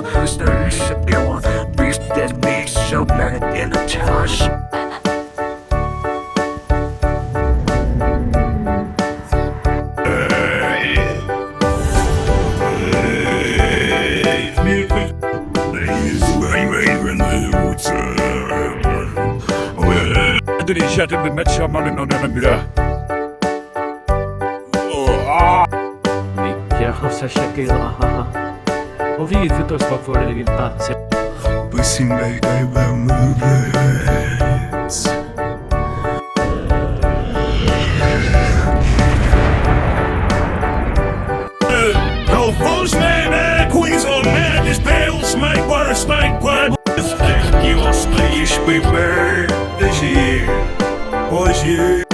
people who started showing beast that be so bad in a touch. 애들이 시작했는데 매치하면 너네는 يا خمسة شكل وفي تصفى فور اللي بيبقى Pussy made over movements. No fools, man, queens on man, this pale snake, water snake, blood. You will splash, we burn this year. Was you?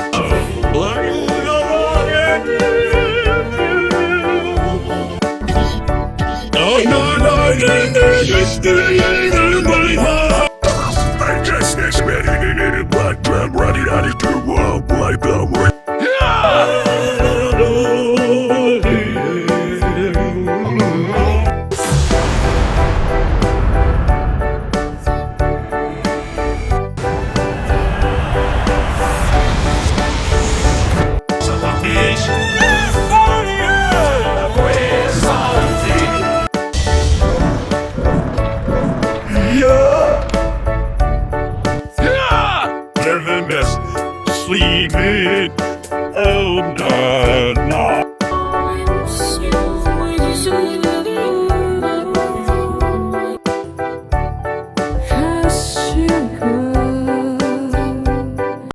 I just expected it in black blood running out of the world, black blood. Sleeping, oh no.